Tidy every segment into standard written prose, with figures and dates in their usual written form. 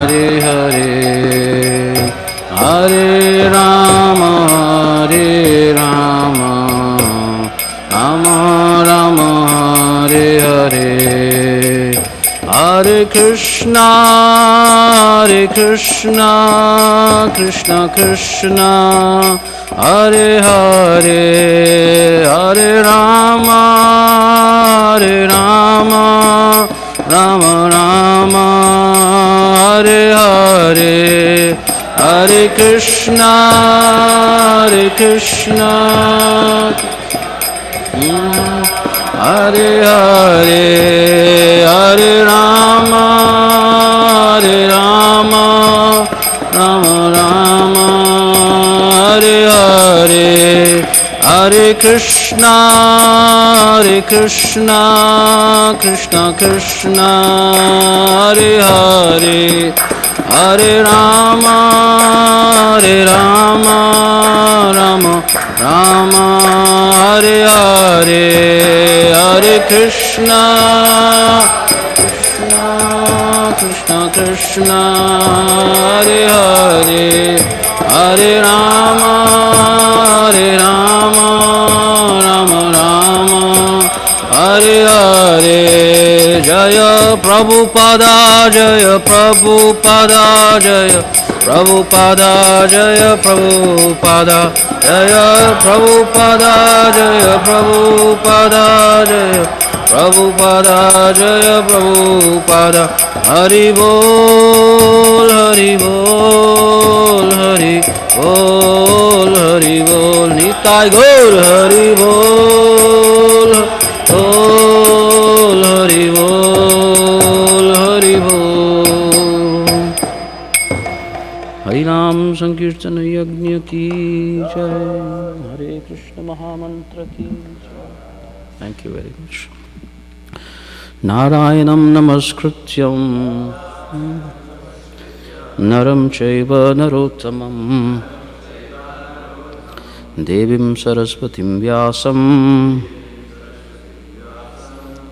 Hare Hare, Hare Rama, Hare Rama, Rama Rama, Hare Hare, Hare Krishna, Krishna Krishna, Hare Hare, Hare Rama, Rama Rama, Hare Hare, Hare Krishna, Hare Hare, Hare Rama, Rama Rama, Hare Hare, Hare Krishna, Krishna Krishna, Hare Hare, Hare Rama, Rama Rama, Hare Hare, Hare Krishna, Krishna, Hare Hare, Hare Rama, Rama Rama, Hare Hare. Jaya Prabhupada, Jaya Prabhupada, Jaya Prabhupada, Jaya Prabhupada, Jaya Prabhupada, Jaya Prabhupada, Jaya Prabhupada, Jaya Prabhupada. Hari Bol, Hari Bol, Hari Bol, Hari Bol, Nitai Gaur, Hari Bol, Bol, Hari Bol, Hari Bol. Hari Ram Sankirtan Yajna ki jai, Hare Krishna Mahamantra ki jai. Thank you very much. Narayanam namaskrityam naram chaiva narottamam devim saraswatim vyasam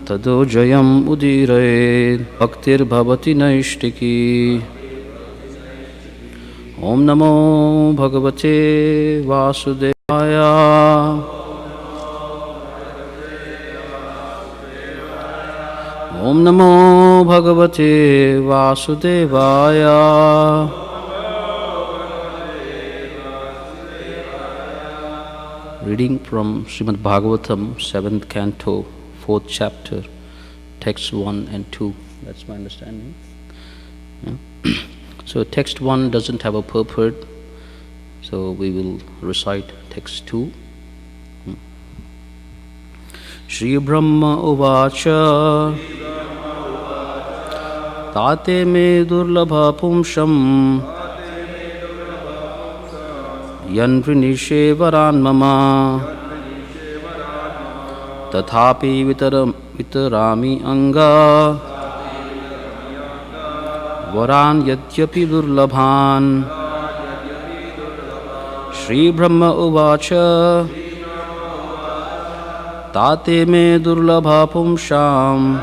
tado jayam udire bhaktir bhavati naishtiki. Om namo bhagavate vasudevaya. Om namo bhagavate vasudevaya. Reading from Srimad Bhagavatam, 7th canto, 4th chapter, text 1 and 2. That's my understanding. Yeah. So text 1 doesn't have a purport, so we will recite text 2. Shri Brahma Uvacha Tate me durlabha pumsham Yanvrinishe varan mama Tathapi vitarami anga Varan yadyapi durlabhan. Shri Brahma Uvacha Tate me durlabha pumsham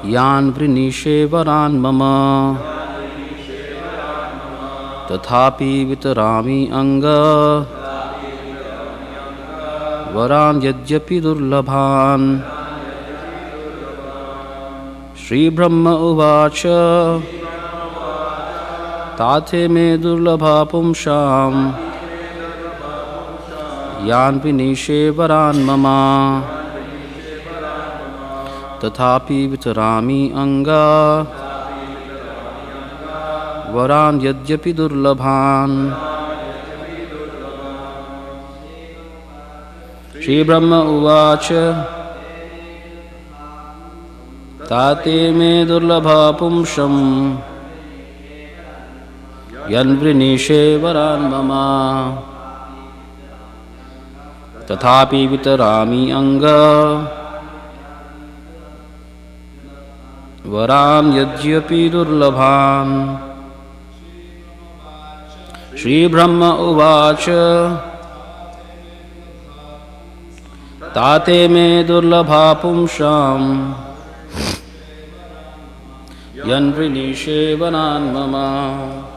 Yan vrinishe varan mama Tathapi vitarami anga Varan yadyapi durlabhan. Shri Brahma Uvacha Tate me durlabha pumsham Yan vinishe varan mama Tathapi vitarami anga Varan yadyapi durlabhan. Shri Brahma Uvacha Tate me durlabha pumsham Yan vrinishe varan mama Tathapi vitarami anga Varan yadyapi durlabhan. Shri Brahma Uvacha Tate me durlabha pumsham Yanvrinishevanan mama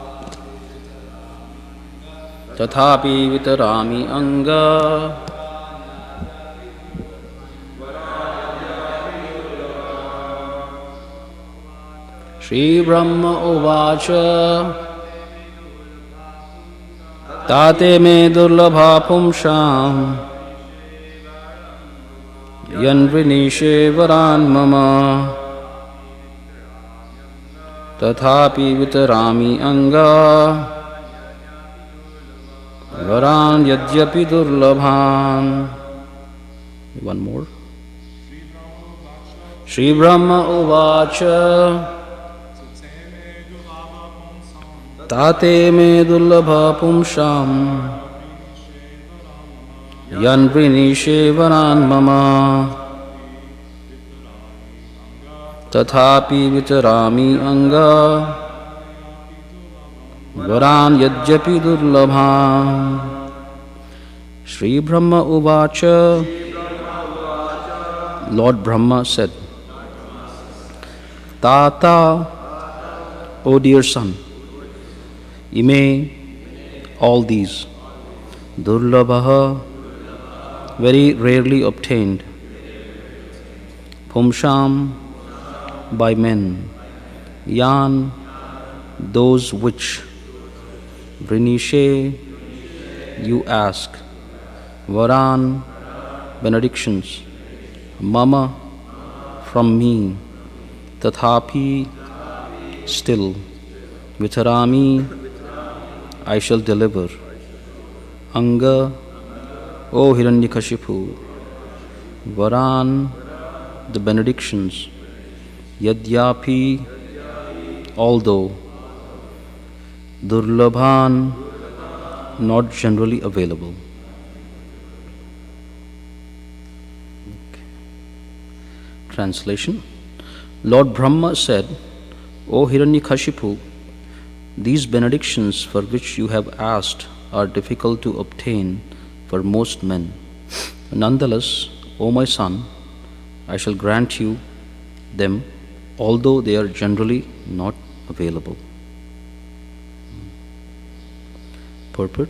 Tathapi vitarami anga Shri Brahma Uvacha Tate me durlabha pumsham Yanvrinishevaran mama Tathapi vitarami anga Varan yadyapi durlabhan. One more. Shri Brahma Uvacha Tate me durlabha pumsham Yanvrinishevaran mama Tathapi vitarami anga Varan yadyapi durlabham. Shri Brahma Uvacha. Lord Brahma said, Tata, O dear son, ime, all these, durlabha, very rarely obtained, pumsham, by men, yan, those which, vrinishe, you ask, varan, benedictions, mama, from me, tathapi, still, vitarami, I shall deliver, anga, O Hiranyakashipu, varan, the benedictions, yadyapi, although, durlabhan, not generally available. Translation. Lord Brahma said, O Hiranyakashipu, these benedictions for which you have asked are difficult to obtain for most men. Nonetheless, O my son, I shall grant you them, although they are generally not available. Purport.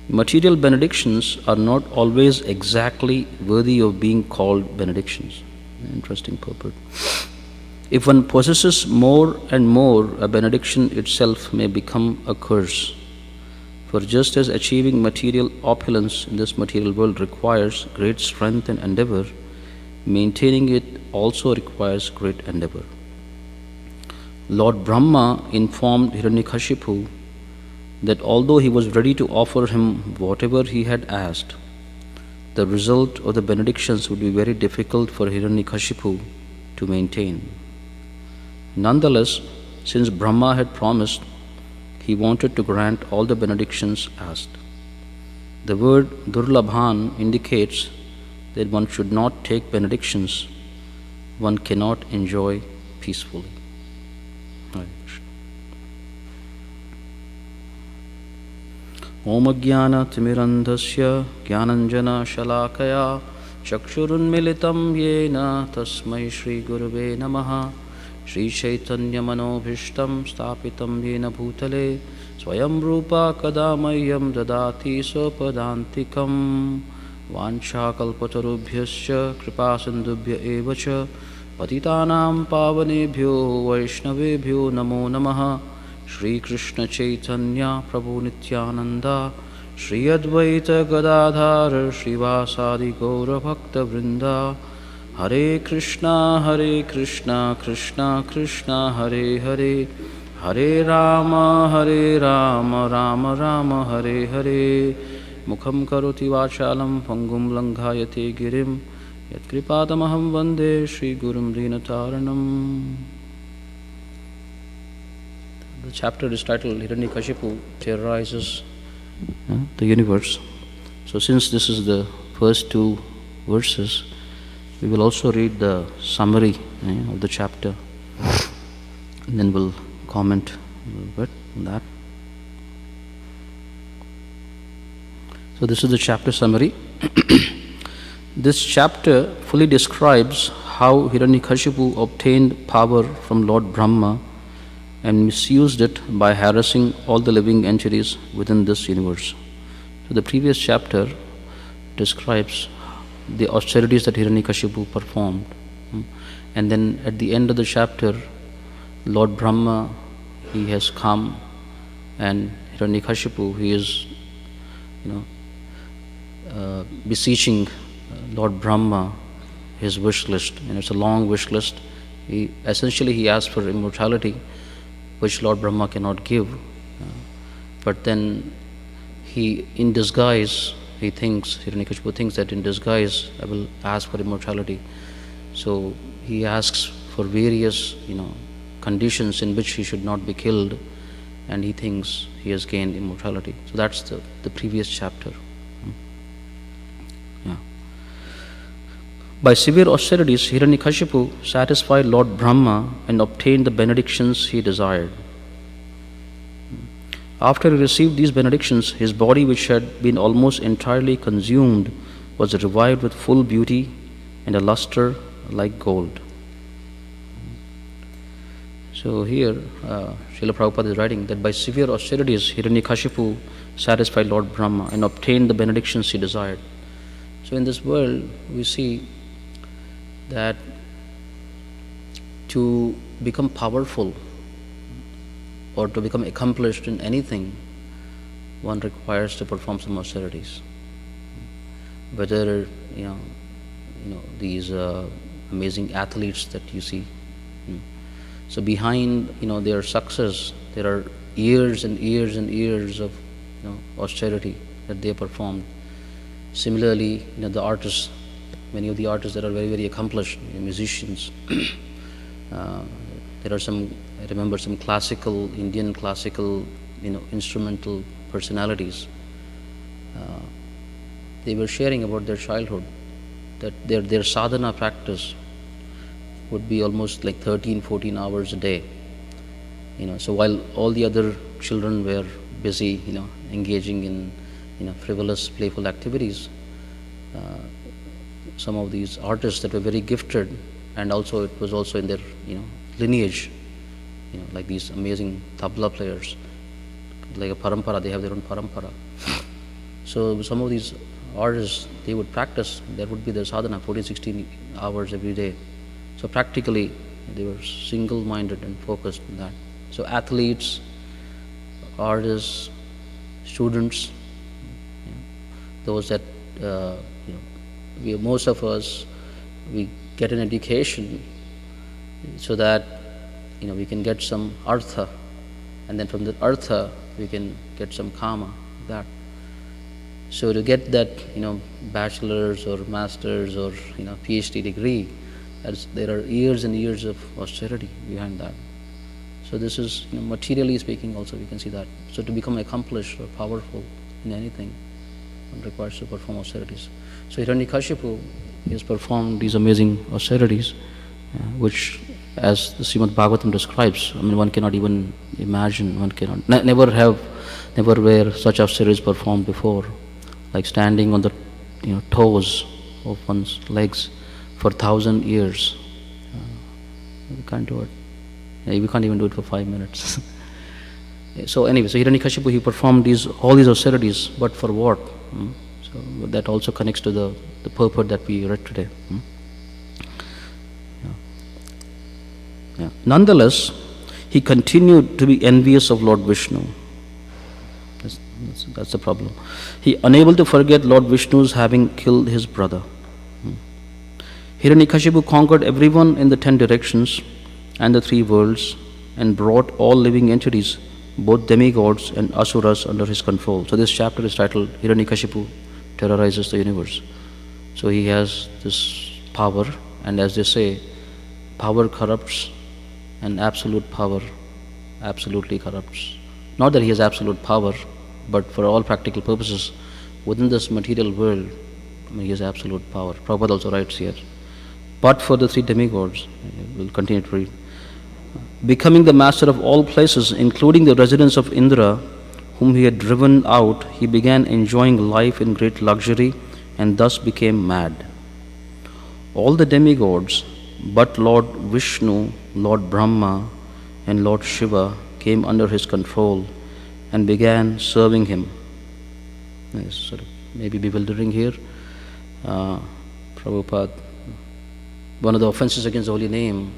Material benedictions are not always exactly worthy of being called benedictions. Interesting purport. If one possesses more and more, a benediction itself may become a curse. For just as achieving material opulence in this material world requires great strength and endeavor, maintaining it also requires great endeavor. Lord Brahma informed Hiranyakashipu that although he was ready to offer him whatever he had asked, the result of the benedictions would be very difficult for Hiranyakashipu to maintain. Nonetheless, since Brahma had promised, he wanted to grant all the benedictions asked. The word durlabhan indicates that one should not take benedictions one cannot enjoy peacefully. Om Jnana Timirandhasya Jnananjana Shalakaya Chakshurunmilitam Yena Tasmai Shri Gurave Namaha Shri Chaitanya Manobhishtam Stapitam Yena Bhutale Swayam Rupa Kadamayam Dadati Sopadantikam Vancha Kalpatarubhyascha Kripasindubhya Evacha Patitanam Pavanebhyo Vaishnavebhyo Namo Namaha Shri Krishna Chaitanya Prabhu Nityananda Shri Advaita Gadadhar Srivasadi Gaura Bhakta Vrinda Hare Krishna Krishna Krishna Hare Hare Hare Rama Rama Rama Hare Hare Mukham Karoti Vachalam Pangum Langhayate Girim Yat Kripadamaham Vande Shri Gurum Dinataranam. The chapter is titled Hiranyakashipu terrorizes the universe. So since this is the first two verses, we will also read the summary of the chapter, and then we'll comment a little bit on that. So this is the chapter summary. This chapter fully describes how Hiranyakashipu obtained power from Lord Brahma and misused it by harassing all the living entities within this universe. So the previous chapter describes the austerities that Hiranyakashipu performed. And then at the end of the chapter, Lord Brahma, he has come, and Hiranyakashipu, he is, beseeching Lord Brahma his wish list, and it's a long wish list. He asked for immortality, which Lord Brahma cannot give. But then he, in disguise, Hiranyakashipu thinks that in disguise I will ask for immortality. So he asks for various, conditions in which he should not be killed, and he thinks he has gained immortality. So that's the previous chapter. By severe austerities, Hiranyakashipu satisfied Lord Brahma and obtained the benedictions he desired. After he received these benedictions, his body, which had been almost entirely consumed, was revived with full beauty and a luster like gold. So here, Srila Prabhupada is writing that by severe austerities, Hiranyakashipu satisfied Lord Brahma and obtained the benedictions he desired. So in this world, we see that to become powerful or to become accomplished in anything, one requires to perform some austerities. Whether these amazing athletes that you see, so behind their success, there are years and years and years of austerity that they performed. Similarly, the artists, many of the artists that are very, very accomplished, musicians. There are I remember some Indian classical, instrumental personalities. They were sharing about their childhood, that their sadhana practice would be almost like 13, 14 hours a day. So while all the other children were busy, engaging in, frivolous, playful activities, some of these artists that were very gifted, and also it was also in their lineage, like these amazing tabla players, like a parampara, they have their own parampara. So some of these artists, they would practice, there would be their sadhana 14, 16 hours every day. So practically they were single-minded and focused on that. So athletes, artists, students, those that most of us, we get an education so that we can get some artha, and then from the artha we can get some kama. That. So to get that bachelor's or master's or PhD degree, there are years and years of austerity behind that. So this is materially speaking also we can see that. So to become accomplished or powerful in anything, one requires to perform austerities. So Hiranyakashipu has performed these amazing austerities, which, as the Srimad Bhagavatam describes, one cannot even imagine, one cannot, never were such austerities performed before, like standing on the toes of one's legs for 1,000 years. We can't do it. We can't even do it for 5 minutes. So anyway, so Hiranyakashipu, he performed all these austerities, but for what? So that also connects to the purport that we read today. Nonetheless, he continued to be envious of Lord Vishnu. That's the problem. He unable to forget Lord Vishnu's having killed his brother. Hiranyakashipu conquered everyone in the 10 directions and the 3 worlds, and brought all living entities, both demigods and asuras, under his control. So this chapter is titled Hiranyakashipu Terrorizes the Universe. So he has this power, and as they say, power corrupts and absolute power absolutely corrupts. Not that he has absolute power, but for all practical purposes, within this material world, he has absolute power. Prabhupada also writes here. But for the 3 demigods, we'll continue to read. Becoming the master of all places, including the residence of Indra, whom he had driven out, he began enjoying life in great luxury and thus became mad. All the demigods, but Lord Vishnu, Lord Brahma, and Lord Shiva came under his control and began serving him. It's sort of maybe bewildering here. Prabhupada, one of the offenses against the holy name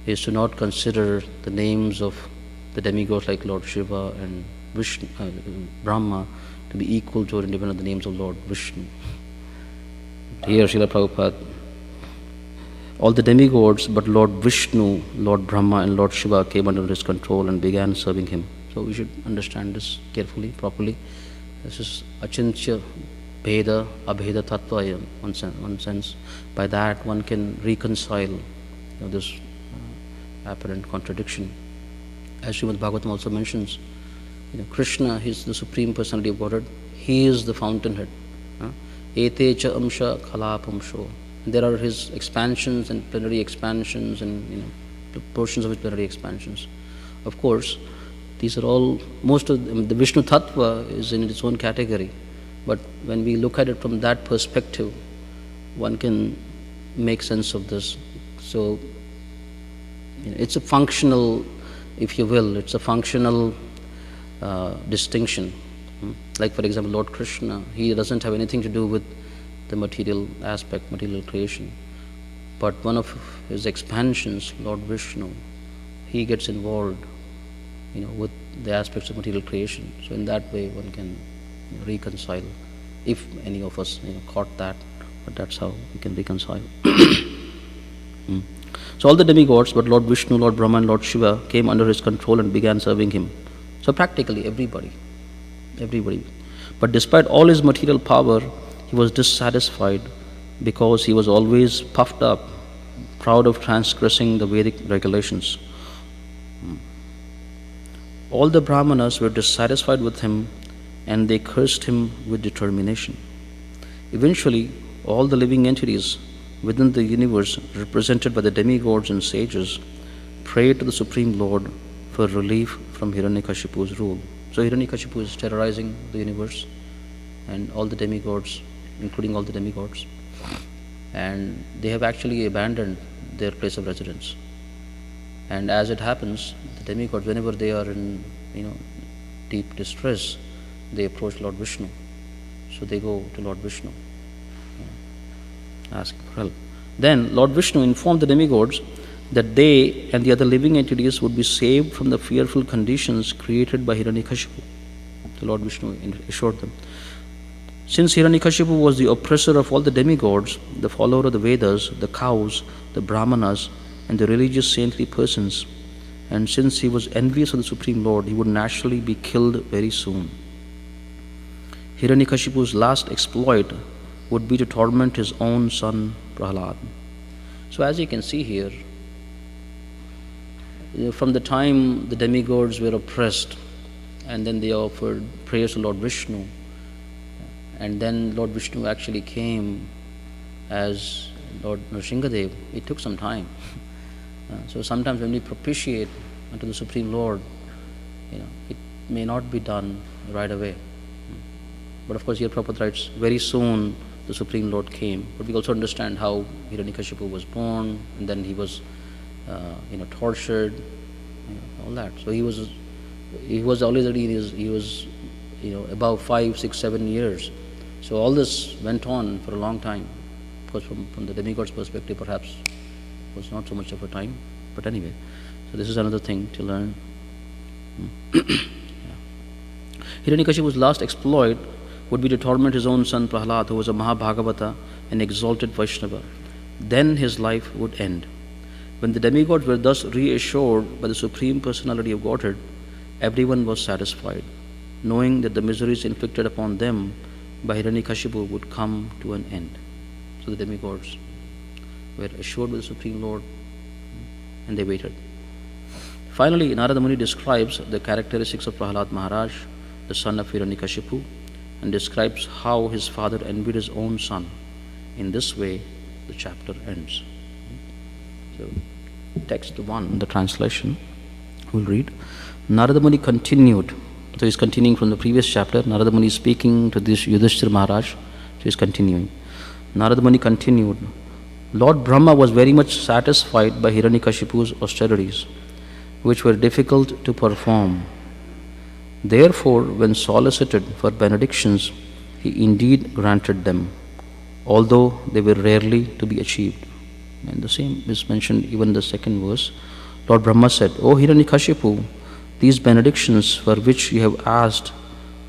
is to not consider the names of the demigods like Lord Shiva and Vishnu, Brahma to be equal to or independent of the names of Lord Vishnu. Here, Srila Prabhupada, all the demigods, but Lord Vishnu, Lord Brahma, and Lord Shiva came under his control and began serving him. So we should understand this carefully, properly. This is Achintya Bheda, Abheda Tattva in one sense. By that one can reconcile this apparent contradiction. As Srimad Bhagavatam also mentions, Krishna, he is the Supreme Personality of Godhead. He is the fountainhead. Ete cha amsha khalapamsho. There are his expansions and plenary expansions and portions of his plenary expansions. Of course, these are all, most of the Vishnu Tattva is in its own category. But when we look at it from that perspective, one can make sense of this. So, it's a functional, if you will, it's a functional distinction. Like, for example, Lord Krishna, he doesn't have anything to do with the material aspect, material creation. But one of his expansions, Lord Vishnu, he gets involved, with the aspects of material creation. So in that way, one can reconcile, if any of us caught that. But that's how we can reconcile. So all the demigods, but Lord Vishnu, Lord Brahma, and Lord Shiva came under his control and began serving him. So practically everybody. But despite all his material power, he was dissatisfied because he was always puffed up, proud of transgressing the Vedic regulations. All the Brahmanas were dissatisfied with him and they cursed him with determination. Eventually, all the living entities within the universe, represented by the demigods and sages, prayed to the Supreme Lord for relief from Hiranyakashipu's rule. So Hiranyakashipu is terrorizing the universe and all the demigods, including all the demigods. And they have actually abandoned their place of residence. And as it happens, the demigods, whenever they are in deep distress, they approach Lord Vishnu. So they go to Lord Vishnu, asking for help. Then Lord Vishnu informed the demigods that they and the other living entities would be saved from the fearful conditions created by Hiranyakashipu. So Lord Vishnu assured them. Since Hiranyakashipu was the oppressor of all the demigods, the follower of the Vedas, the cows, the Brahmanas, and the religious saintly persons, and since he was envious of the Supreme Lord, he would naturally be killed very soon. Hiranyakashipu's last exploit would be to torment his own son Prahlad. So as you can see here, from the time the demigods were oppressed, and then they offered prayers to Lord Vishnu, and then Lord Vishnu actually came as Lord Nrsingadev, it took some time. So sometimes when we propitiate unto the Supreme Lord, it may not be done right away. But of course here Prabhupada writes, very soon the Supreme Lord came. But we also understand how Hiranyakashipu was born, and then he was tortured, all that. So he was already he was about 5, 6, 7 years. So all this went on for a long time. Of course from the demigod's perspective perhaps was not so much of a time, but anyway. So this is another thing to learn. Hiranyakashipu's last exploit would be to torment his own son Prahlad, who was a Mahabhagavata, an exalted Vaishnava. Then his life would end. When the demigods were thus reassured by the Supreme Personality of Godhead, everyone was satisfied, knowing that the miseries inflicted upon them by Hiranyakashipu would come to an end. So the demigods were assured by the Supreme Lord, and they waited. Finally, Narada Muni describes the characteristics of Prahlad Maharaj, the son of Hiranyakashipu, and describes how his father envied his own son. In this way, the chapter ends. So, text 1, the translation, we'll read. Narada Muni continued. So he's continuing from the previous chapter. Narada Muni is speaking to this Yudhishthira Maharaj. So he's continuing. Narada Muni continued. Lord Brahma was very much satisfied by Hiranyakashipu's austerities, which were difficult to perform. Therefore, when solicited for benedictions, he indeed granted them, although they were rarely to be achieved. And the same is mentioned even in the second verse. Lord Brahma said, O Hiranyakashipu, these benedictions for which you have asked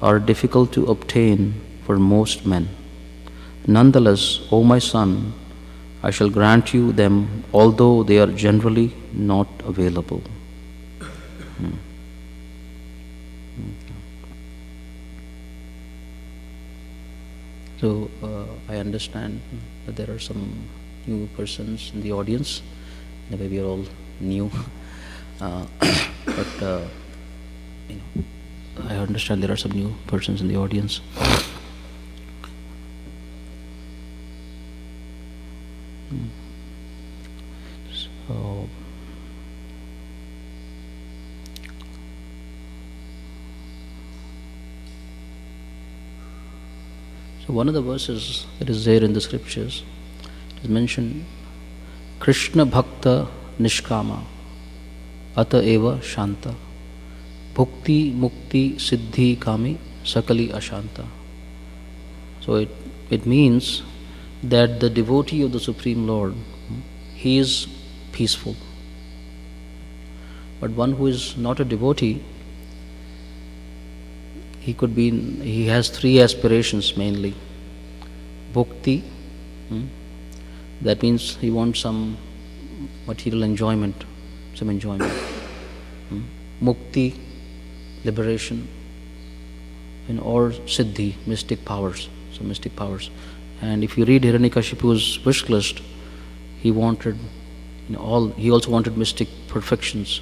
are difficult to obtain for most men. Nonetheless, O my son, I shall grant you them, although they are generally not available. So, I understand that there are some new persons in the audience. In a way, we are all new. But, I understand there are some new persons in the audience. So one of the verses that is there in the scriptures is mentioned, Krishna Bhakta Nishkama Ata Eva Shanta Bhukti Mukti Siddhi Kami Sakali Ashanta. So it means that the devotee of the Supreme Lord, he is peaceful. But one who is not a devotee, he has three aspirations mainly. Bhukti, that means he wants some material enjoyment, some enjoyment. Mukti, liberation, or Siddhi, mystic powers, some mystic powers. And if you read Hiranyakashipu's wish list, he wanted he also wanted mystic perfections.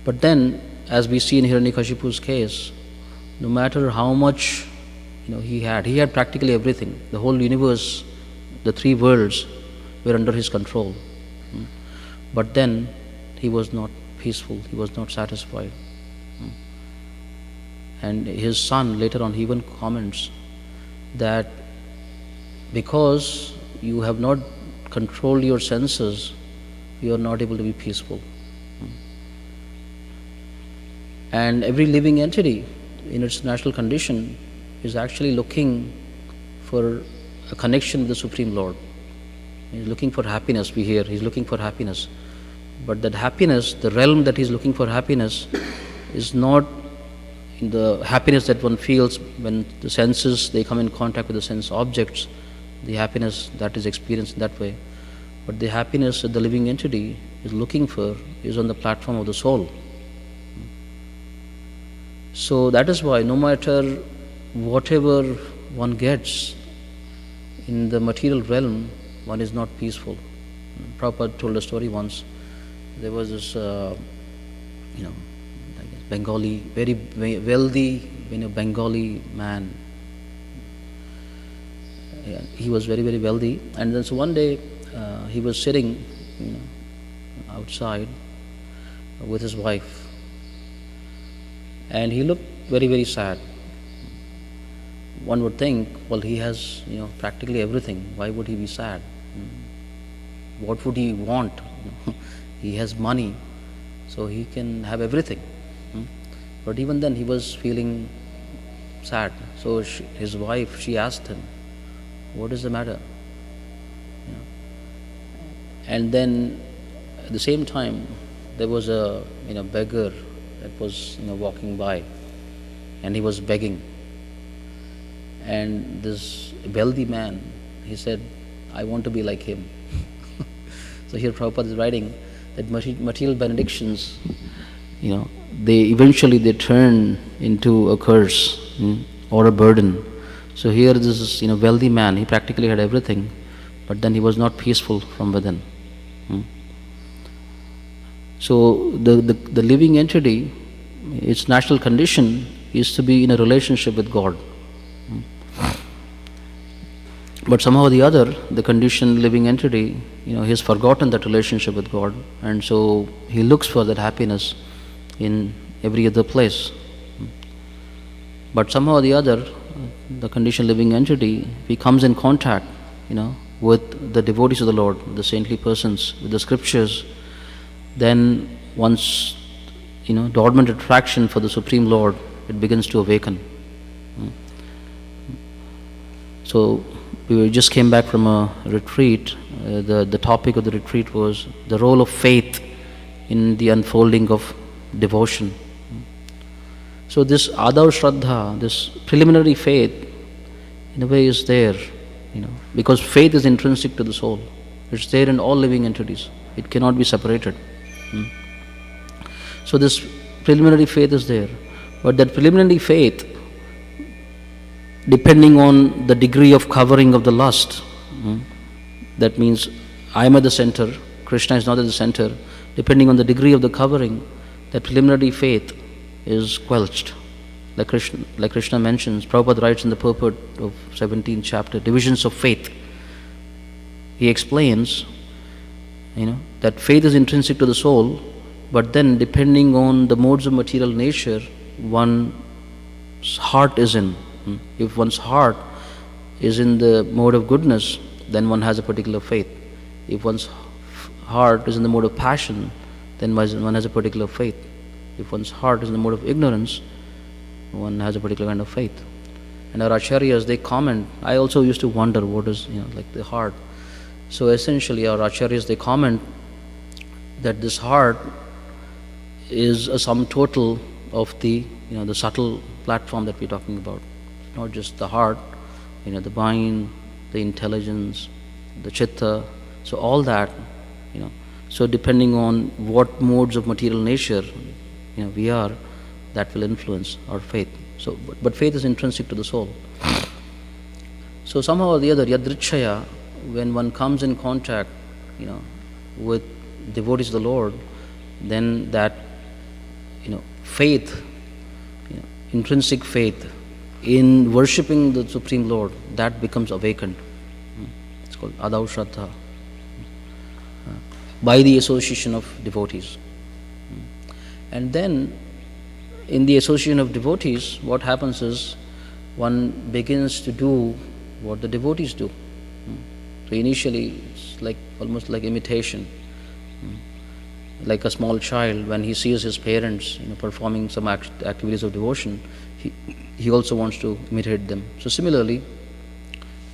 But then, as we see in Hiranyakashipu's case, no matter how much he had practically everything. The whole universe, the three worlds were under his control. But then he was not peaceful, he was not satisfied. And his son later on, he even comments that because you have not controlled your senses, you are not able to be peaceful. And every living entity in its natural condition is actually looking for a connection with the Supreme Lord. He's looking for happiness, we hear, he's looking for happiness. But that happiness, the realm that he's looking for happiness, is not in the happiness that one feels when the senses, they come in contact with the sense objects, the happiness that is experienced in that way. But the happiness that the living entity is looking for is on the platform of the soul. So that is why no matter whatever one gets in the material realm, one is not peaceful. Prabhupada told a story once. There was this, Bengali, very wealthy, Bengali man. Yeah, he was very, very wealthy. And then so one day he was sitting, outside with his wife. And he looked very, very sad. One would think, well, he has, practically everything. Why would he be sad? What would he want? He has money, so he can have everything. But even then, he was feeling sad. So his wife, she asked him, what is the matter? And then, at the same time, there was a beggar that was walking by, and he was begging. And this wealthy man, he said, I want to be like him. So here Prabhupada is writing that material benedictions, they eventually turn into a curse or a burden. So here this wealthy man, he practically had everything, but then he was not peaceful from within. So the living entity, its natural condition is to be in a relationship with God. But somehow or the other, the conditioned living entity, he has forgotten that relationship with God, and so he looks for that happiness in every other place. But somehow or the other, the conditioned living entity, if he comes in contact, with the devotees of the Lord, the saintly persons, with the scriptures, then once dormant attraction for the Supreme Lord, it begins to awaken. So we just came back from a retreat. The topic of the retreat was the role of faith in the unfolding of devotion. So this Adav Shraddha, this preliminary faith, in a way is there, because faith is intrinsic to the soul. It's there in all living entities. It cannot be separated. So this preliminary faith is there. But that preliminary faith, depending on the degree of covering of the lust, that means I am at the center, Krishna is not at the center. Depending on the degree of the covering, that preliminary faith is quelched. Like Krishna mentions, Prabhupada writes in the purport of 17th chapter, Divisions of Faith. He explains, that faith is intrinsic to the soul, but then depending on the modes of material nature, one's heart is in. If one's heart is in the mode of goodness, then one has a particular faith. If one's heart is in the mode of passion, then one has a particular faith. If one's heart is in the mode of ignorance, one has a particular kind of faith. And our acharyas, they comment. I also used to wonder what is, like the heart. So essentially, our acharyas, they comment that this heart is a sum total of the, the subtle platform that we're talking about. Not just the heart, the mind, the intelligence, the chitta. So all that, So depending on what modes of material nature, we are, that will influence our faith. So, but faith is intrinsic to the soul. So somehow or the other, yadrichaya, when one comes in contact, with devotees of the Lord, then that, faith, intrinsic faith in worshipping the Supreme Lord, that becomes awakened. It's called Adav Shraddha, by the association of devotees. And then, in the association of devotees, what happens is one begins to do what the devotees do. So initially, it's almost like imitation. Like a small child, when he sees his parents, performing some activities of devotion, he also wants to imitate them. So similarly,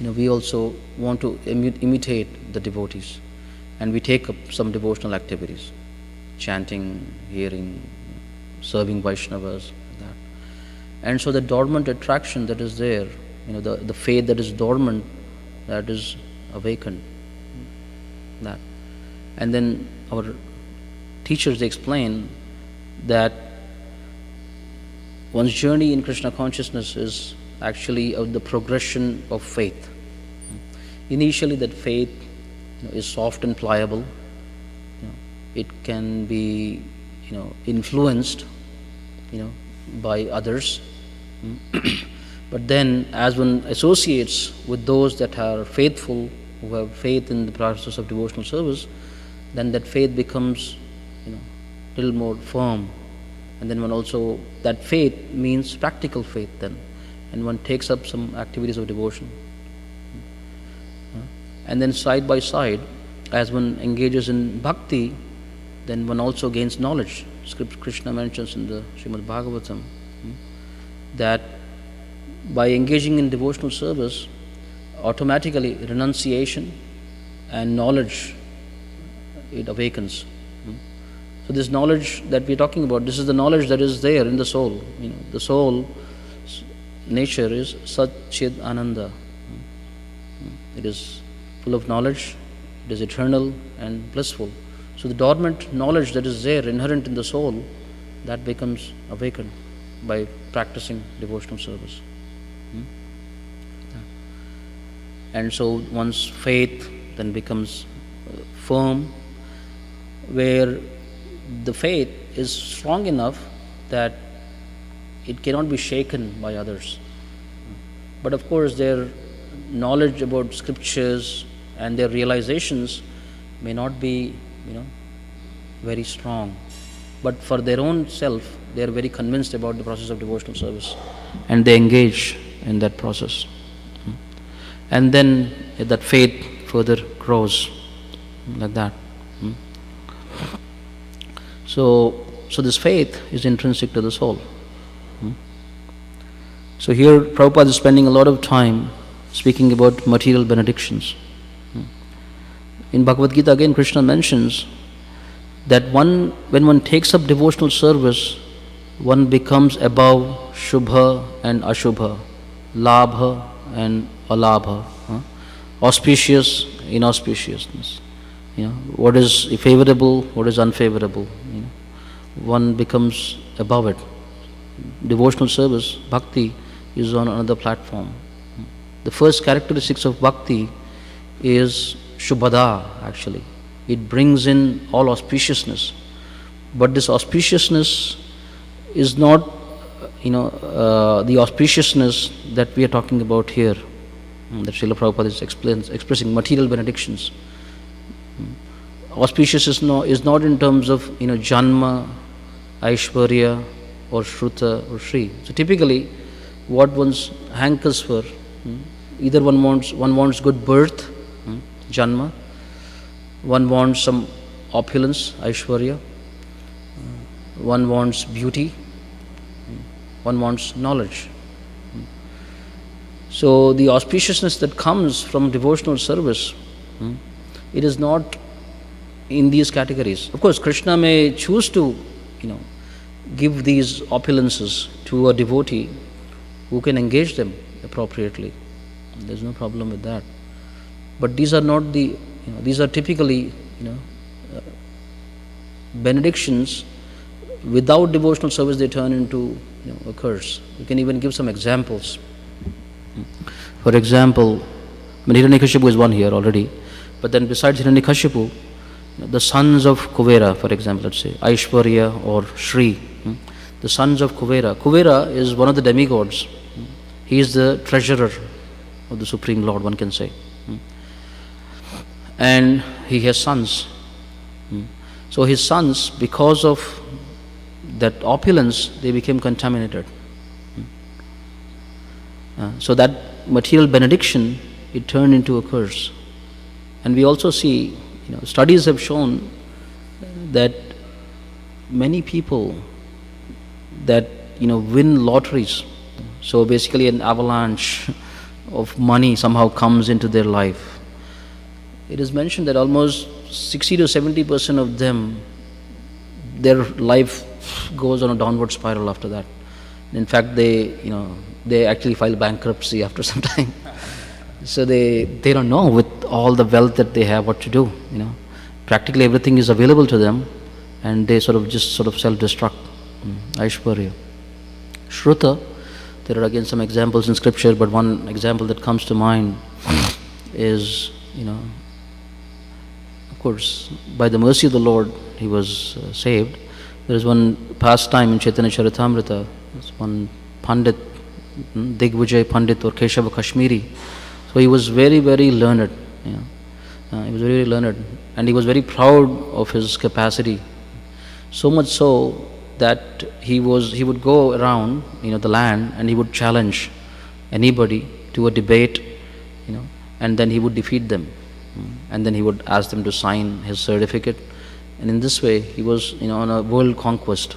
we also want to imitate the devotees, and we take up some devotional activities, chanting, hearing, serving Vaishnavas, like that. And so the dormant attraction that is there, the faith that is dormant, that is awakened. That. And then our teachers, they explain that one's journey in Krishna consciousness is actually the progression of faith. Initially, that faith is soft and pliable. It can be influenced by others. But then as one associates with those that are faithful, who have faith in the process of devotional service, then that faith becomes a little more firm. And then one also, that faith means practical faith then, and one takes up some activities of devotion. And then side by side, as one engages in bhakti, then one also gains knowledge. Krishna mentions in the Srimad Bhagavatam that by engaging in devotional service, automatically renunciation and knowledge, it awakens. So this knowledge that we're talking about, this is the knowledge that is there in the soul. The soul nature is Sat Chid Ananda. It is full of knowledge, it is eternal and blissful. So the dormant knowledge that is there, inherent in the soul, that becomes awakened by practicing devotional service. And so one's faith then becomes firm, where the faith is strong enough that it cannot be shaken by others. But of course, their knowledge about scriptures and their realizations may not be, very strong. But for their own self, they are very convinced about the process of devotional service, and they engage in that process. And then that faith further grows, like that. So this faith is intrinsic to the soul. So here Prabhupada is spending a lot of time speaking about material benedictions. In Bhagavad Gita again Krishna mentions that when one takes up devotional service, one becomes above Shubha and Ashubha, Labha and Alabha, auspicious, inauspiciousness. What is favorable, what is unfavorable. One becomes above it. Devotional service, bhakti, is on another platform. The first characteristics of bhakti is Shubhada, actually. It brings in all auspiciousness. But this auspiciousness is not, the auspiciousness that we are talking about here, that Srila Prabhupada is expressing material benedictions. Auspicious is not in terms of, Janma, Aishwarya, or Shruta, or Shri. So typically, what one hankers for, either one wants good birth, Janma, one wants some opulence, Aishwarya, one wants beauty, one wants knowledge. So the auspiciousness that comes from devotional service, it is not in these categories. Of course, Krishna may choose to, give these opulences to a devotee who can engage them appropriately. There's no problem with that. But these are not these are typically, benedictions. Without devotional service, they turn into, a curse. You can even give some examples. For example, Hiranyakashipu is one here already, but then besides Hiranyakashipu, the sons of Kuvera, for example, let's say Aishwarya or Shri, the sons of Kuvera. Kuvera is one of the demigods. He is the treasurer of the Supreme Lord, one can say. And he has sons. So his sons, because of that opulence, they became contaminated. So that material benediction, it turned into a curse. And we also see, studies have shown that many people that, win lotteries, so basically an avalanche of money somehow comes into their life. It is mentioned that almost 60 to 70% of them, their life goes on a downward spiral after that. In fact, they actually file bankruptcy after some time. So they don't know, with all the wealth that they have, what to do. Practically everything is available to them, and they sort of self-destruct. Aishwarya. Shruta, there are again some examples in scripture, but one example that comes to mind is, of course, by the mercy of the Lord, he was saved. There is one pastime in Chaitanya Charitamrita. There's one Pandit, Digvijay Pandit or Keshava Kashmiri. So he was very, very learned. He was very, very learned, and he was very proud of his capacity. So much so that he would go around, the land, and he would challenge anybody to a debate, and then he would defeat them, and then he would ask them to sign his certificate, and in this way he was, on a world conquest.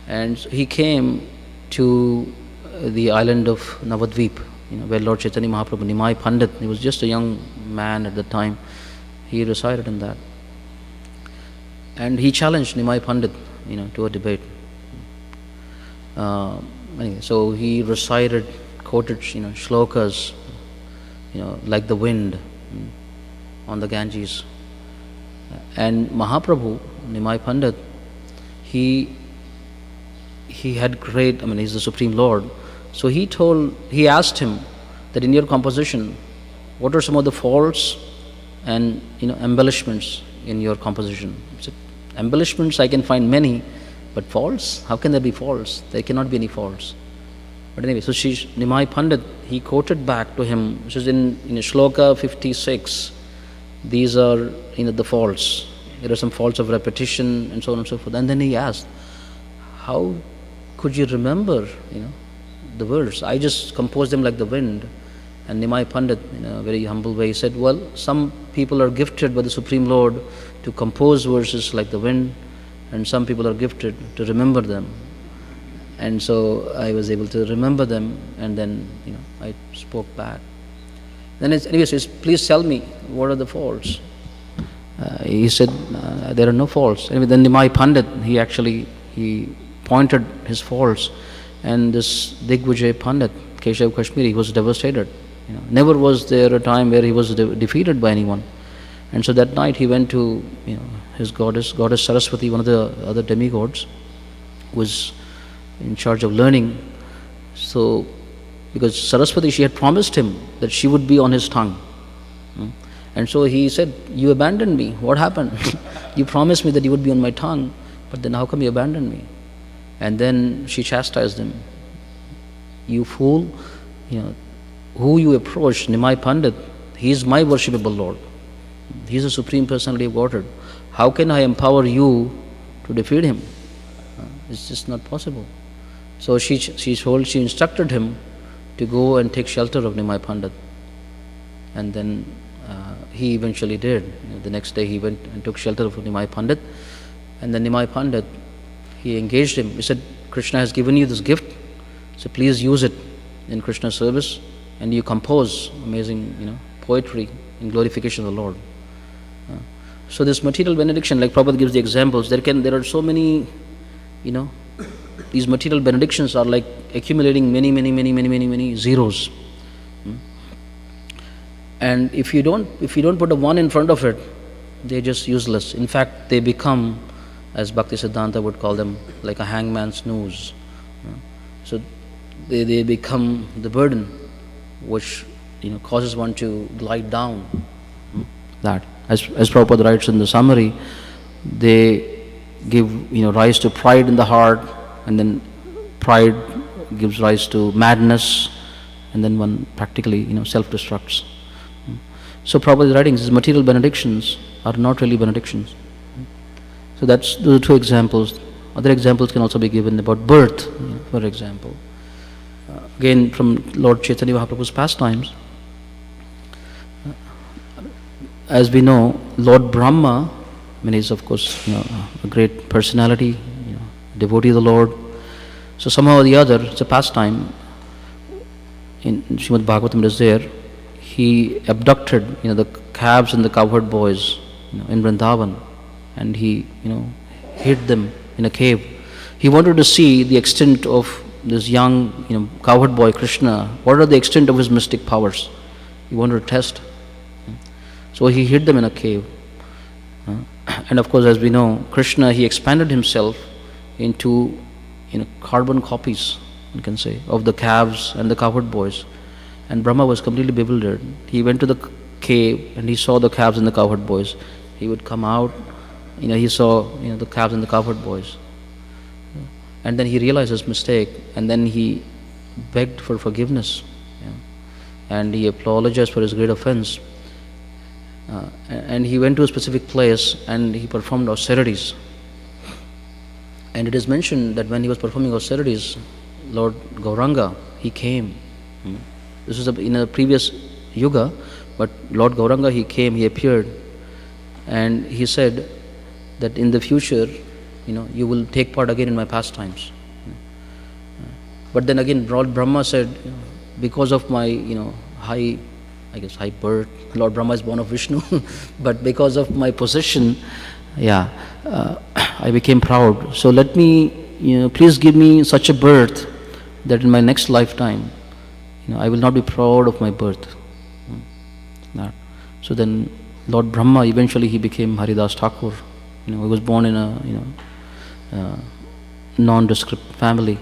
And he came to the island of Navadvip, where Lord Chaitanya Mahaprabhu, Nimai Pandit, he was just a young man at the time, he resided in that. And he challenged Nimai Pandit, to a debate. Anyway, so he recited, quoted, shlokas, like the wind on the Ganges. And Mahaprabhu, Nimai Pandit, he had great, he's the Supreme Lord. So he asked him that in your composition, what are some of the faults and embellishments in your composition? He said, embellishments I can find many, but faults? How can there be faults? There cannot be any faults. But anyway, so Nimai Pandit, he quoted back to him, which is in Shloka 56. These are the faults. There are some faults of repetition and so on and so forth. And then he asked, how could you remember the words? I just composed them like the wind. And Nimai Pandit, in a very humble way, said, well, some people are gifted by the Supreme Lord to compose verses like the wind, and some people are gifted to remember them. And so I was able to remember them, and then I spoke back. Then anyway, says, please tell me, what are the faults? He said, there are no faults. Anyway, then Nimai Pandit, he pointed his faults, and this Digvijay Pandit, Keshav Kashmiri, was devastated. Never was there a time where he was defeated by anyone. And so that night he went to his goddess Saraswati, one of the other demigods, who was in charge of learning. So, because Saraswati, she had promised him that she would be on his tongue. And so he said, you abandoned me. What happened? You promised me that you would be on my tongue, but then how come you abandoned me? And then she chastised him. You fool, who you approached, Nimai Pandit, he is my worshipable Lord. He is the Supreme Personality of Godhead. How can I empower you to defeat him? It's just not possible. So she instructed him to go and take shelter of Nimai Pandit. And then he eventually did. The next day he went and took shelter of Nimai Pandit. And then Nimai Pandit, he engaged him. He said, Krishna has given you this gift, so please use it in Krishna's service, and you compose amazing poetry in glorification of the Lord. So this material benediction, like Prabhupada gives the examples, there are so many, these material benedictions are like accumulating many zeros. And if you don't put a one in front of it, they're just useless. In fact, they become, as Bhakti Siddhanta would call them, like a hangman's noose. So they become the burden which causes one to glide down. That, as Prabhupada writes in the summary, they give rise to pride in the heart, and then pride gives rise to madness, and then one practically self-destructs. So Prabhupada's writings, his material benedictions are not really benedictions. So those are two examples. Other examples can also be given about birth, for example. Again, from Lord Chaitanya Mahaprabhu's pastimes. As we know, Lord Brahma, he's of course a great personality, devotee of the Lord. So somehow or the other, it's a pastime. In Srimad Bhagavatam it is there. He abducted the calves and the cowherd boys in Vrindavan, and he hid them in a cave. He wanted to see the extent of this young cowherd boy Krishna. What are the extent of his mystic powers? He wanted to test. So he hid them in a cave. And of course, as we know, Krishna, he expanded himself into carbon copies, you can say, of the calves and the cowherd boys. And Brahma was completely bewildered. He went to the cave and he saw the calves and the cowherd boys. He would come out, he saw the calves and the cowherd boys. And then he realized his mistake, and then he begged for forgiveness. And he apologized for his great offense. And he went to a specific place and he performed austerities. And it is mentioned that when he was performing austerities, Lord Gauranga, he came. This was in a previous yuga, but Lord Gauranga, he came, he appeared, and he said that in the future, you will take part again in my pastimes. But then again, Lord Brahma said, because of my, high birth, Lord Brahma is born of Vishnu, but because of my position, I became proud. So let me, please give me such a birth that in my next lifetime, I will not be proud of my birth. So then Lord Brahma, eventually he became Haridas Thakur. He was born in a nondescript family,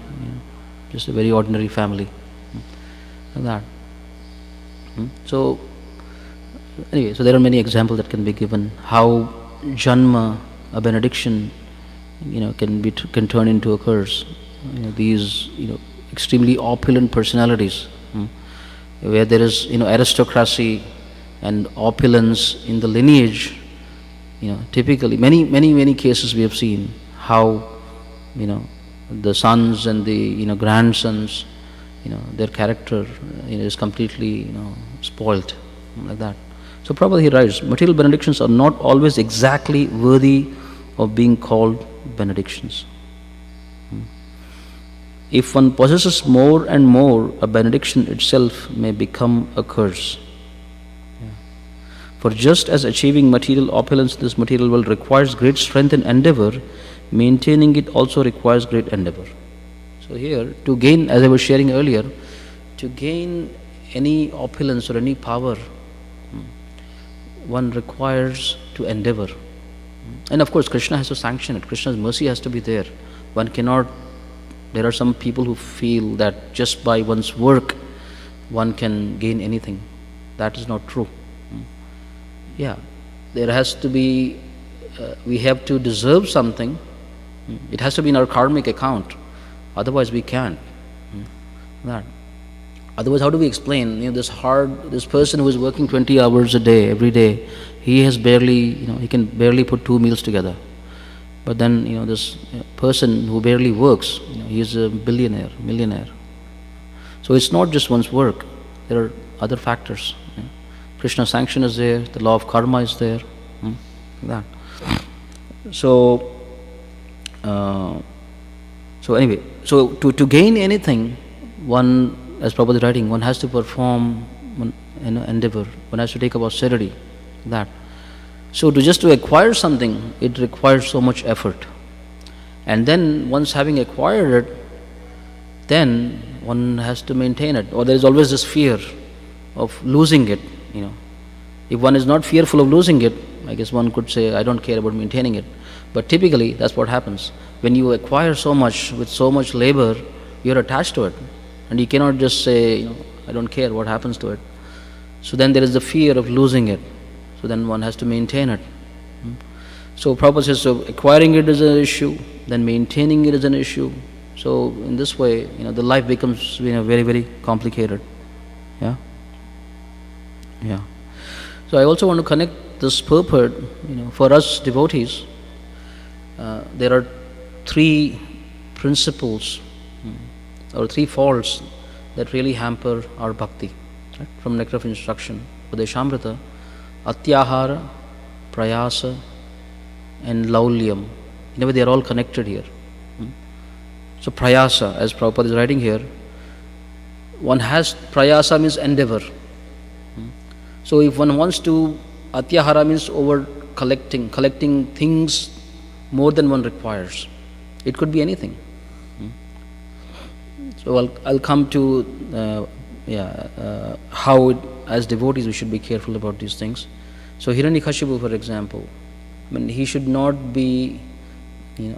just a very ordinary family. Like that. So anyway, so there are many examples that can be given how Janma, a benediction, can turn into a curse. These extremely opulent personalities, where there is aristocracy and opulence in the lineage. Typically many cases we have seen how the sons and the grandsons their character is completely spoilt, like that. So probably he writes, material benedictions are not always exactly worthy of being called benedictions. If one possesses more and more, a benediction itself may become a curse. For just as achieving material opulence in this material world requires great strength and endeavor, maintaining it also requires great endeavor. So here, to gain, as I was sharing earlier, to gain any opulence or any power, one requires to endeavor. And of course, Krishna has to sanction it. Krishna's mercy has to be there. One cannot, there are some people who feel that just by one's work, one can gain anything. That is not true. Yeah, there has to be, we have to deserve something. It has to be in our karmic account. Otherwise we can't. That. Otherwise, how do we explain, this person who is working 20 hours a day, every day, he has barely, he can barely put 2 meals together. But then, this person who barely works, he is a billionaire, millionaire. So it's not just one's work. There are other factors. Krishna's sanction is there, the law of karma is there. That. So anyway, so to gain anything, one, as Prabhupada is writing, one has to perform endeavor, one has to take up austerity, that. So to acquire something, it requires so much effort. And then once having acquired it, then one has to maintain it. Or there is always this fear of losing it, If one is not fearful of losing it, I guess one could say, I don't care about maintaining it. But typically, that's what happens. When you acquire so much with so much labor, you're attached to it. And you cannot just say, I don't care what happens to it. So then there is the fear of losing it. So then one has to maintain it. So Prabhupada says, so acquiring it is an issue, then maintaining it is an issue. So in this way, the life becomes very, very complicated. Yeah? Yeah. So I also want to connect this purport, for us devotees. There are 3 principles or 3 faults that really hamper our bhakti. Right? From Nectar of Instruction, Udeshamrita, Atyahara, Prayasa, and Laulyam. In a way, they are all connected here. So Prayasa, as Prabhupada is writing here, Prayasa means endeavor. So if one wants to, Atyahara means over collecting things more than one requires. It could be anything. So I'll come to how as devotees we should be careful about these things. So Hiranyakashipu, for example, he should not be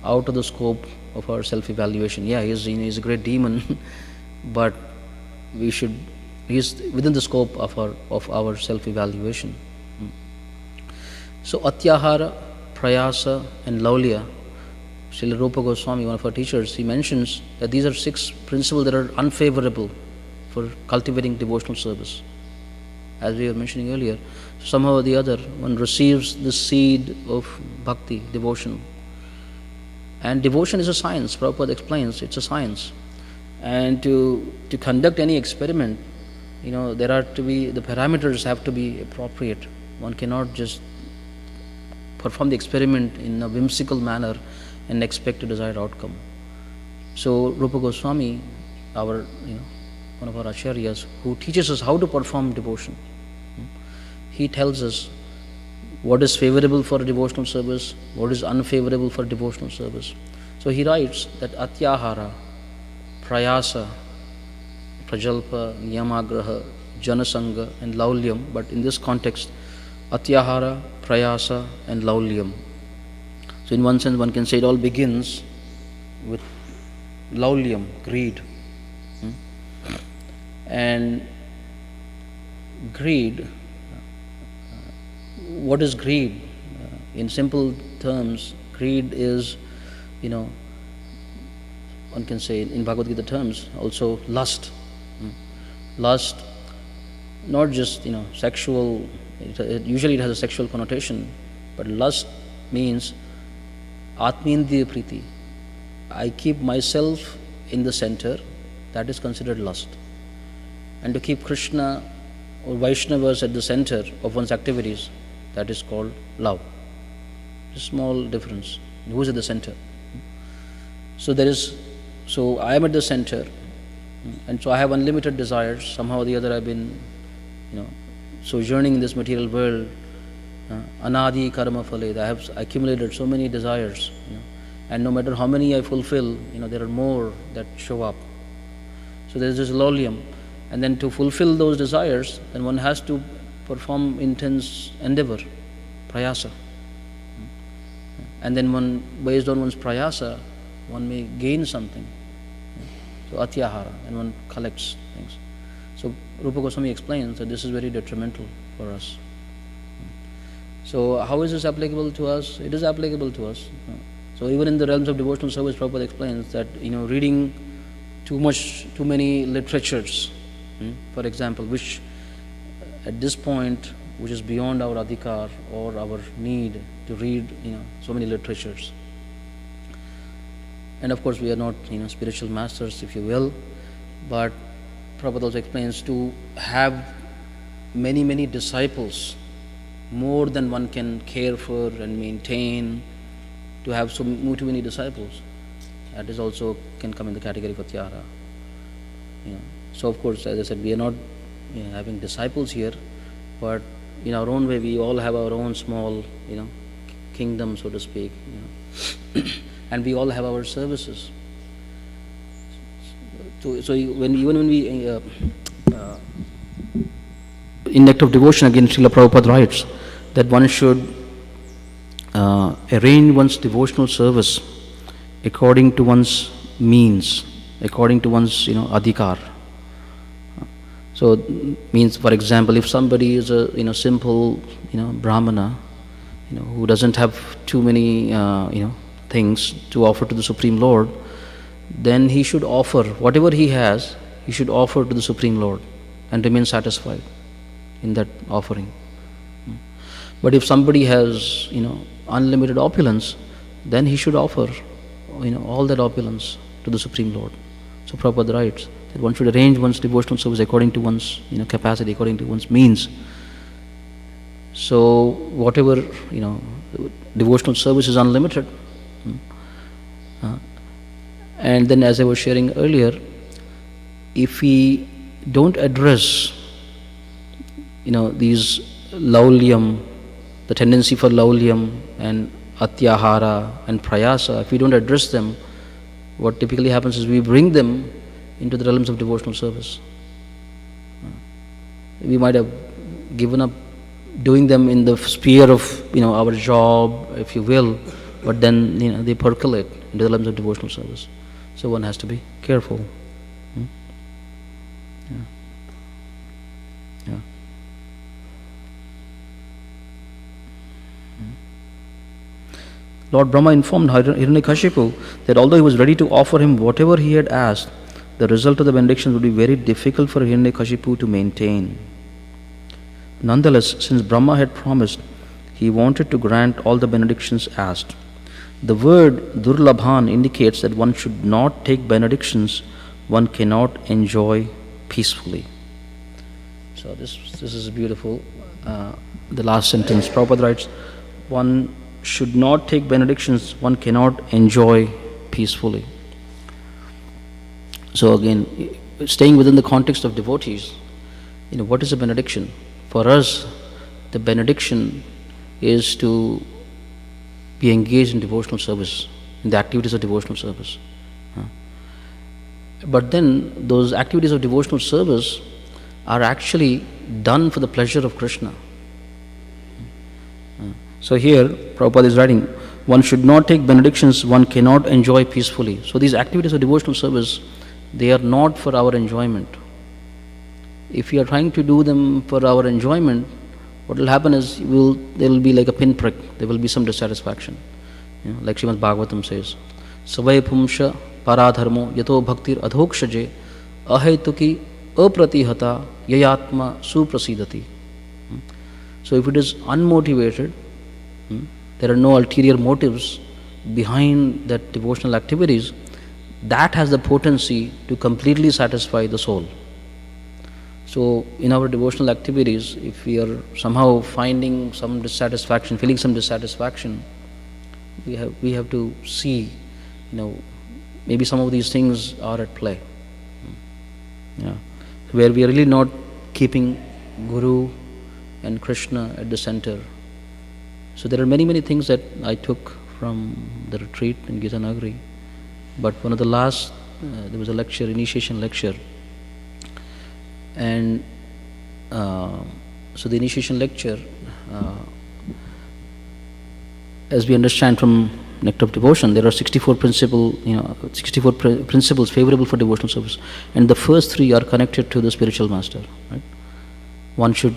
out of the scope of our self-evaluation. Yeah, he's a great demon, but he's within the scope of our self-evaluation. So Atyahara, Prayasa, and Laulya, Srila Rupa Goswami, one of our teachers, he mentions that these are 6 principles that are unfavorable for cultivating devotional service. As we were mentioning earlier, somehow or the other, one receives the seed of bhakti, devotion. And devotion is a science. Prabhupada explains it's a science. And to conduct any experiment, there are to be, the parameters have to be appropriate. One cannot just perform the experiment in a whimsical manner and expect a desired outcome. So Rupa Goswami, our one of our acharyas, who teaches us how to perform devotion, he tells us what is favorable for a devotional service, what is unfavorable for devotional service. So he writes that Atyahara, Prayasa, Prajalpa, Niyamagraha, Janasanga, and Laulyam, but in this context, Atyahara, Prayasa, and Laulyam. So in one sense, one can say it all begins with Laulyam, greed. And greed, what is greed? In simple terms, greed is, one can say in Bhagavad Gita terms, also lust. Lust, not just, sexual, usually it has a sexual connotation, but lust means Atmindriya Priti. I keep myself in the center, that is considered lust. And to keep Krishna or Vaishnavas at the center of one's activities, that is called love. A small difference. Who is at the center? So I am at the center, and so I have unlimited desires. Somehow or the other I've been, sojourning in this material world, anadi karma phale, I have accumulated so many desires, and no matter how many I fulfill, there are more that show up. So there is this lolium, and then to fulfill those desires, then one has to perform intense endeavor, prayasa. And then based on one's prayasa, one may gain something. So atyahara, and one collects things. So Rupa Goswami explains that this is very detrimental for us. So how is this applicable to us? It is applicable to us. So even in the realms of devotional service, Prabhupada explains that reading too many literatures, for example, which at this point, which is beyond our adhikar or our need to read, so many literatures. And of course, we are not, spiritual masters, if you will, but Prabhupada also explains to have many, many disciples, more than one can care for and maintain, to have too many disciples. That is also can come in the category of atyahara. So of course, as I said, we are not having disciples here, but in our own way, we all have our own small, kingdom, so to speak. And we all have our services. So even when we in act of devotion, again, Srila Prabhupada writes that one should arrange one's devotional service according to one's means, according to one's adhikar. So means, for example, if somebody is a simple brahmana, who doesn't have too many things to offer to the Supreme Lord, then he should offer whatever he has. He should offer to the Supreme Lord and remain satisfied in that offering. But if somebody has unlimited opulence, then he should offer all that opulence to the Supreme Lord. So Prabhupada writes that one should arrange one's devotional service according to one's capacity, according to one's means. So whatever devotional service is unlimited. And then, as I was sharing earlier, if we don't address these laulyam, the tendency for laulyam and atyahara and prayasa, if we don't address them, what typically happens is we bring them into the realms of devotional service. We might have given up doing them in the sphere of our job, if you will, but then they percolate into the realms of devotional service. So one has to be careful. Yeah. Lord Brahma informed Hiranyakashipu that although he was ready to offer him whatever he had asked, the result of the benediction would be very difficult for Hiranyakashipu to maintain. Nonetheless, since Brahma had promised, he wanted to grant all the benedictions asked. The word durlabhan indicates that one should not take benedictions one cannot enjoy peacefully. So this is beautiful. The last sentence, Prabhupada writes, one should not take benedictions one cannot enjoy peacefully. So again, staying within the context of devotees, what is a benediction? For us, the benediction is to be engaged in devotional service, in the activities of devotional service. But then those activities of devotional service are actually done for the pleasure of Krishna. So here, Prabhupada is writing, one should not take benedictions one cannot enjoy peacefully. So these activities of devotional service, they are not for our enjoyment. If we are trying to do them for our enjoyment, what will happen is there will be like a pinprick, there will be some dissatisfaction. Like Srimad Bhagavatam says, Savai pumsha paradharmo yato bhaktir adhokshaje ahetuki apratihata yayatma suprasidati. So if it is unmotivated, there are no ulterior motives behind that devotional activities, that has the potency to completely satisfy the soul. So in our devotional activities, if we are somehow finding some dissatisfaction, feeling some dissatisfaction, we have to see, maybe some of these things are at play. Yeah. Where we are really not keeping Guru and Krishna at the center. So there are many things that I took from the retreat in Gitanagari. But one of the last, there was a lecture, initiation lecture. And so the initiation lecture, as we understand from Nectar of Devotion, there are 64 principles favorable for devotional service, and the first 3 are connected to the spiritual master. Right? One should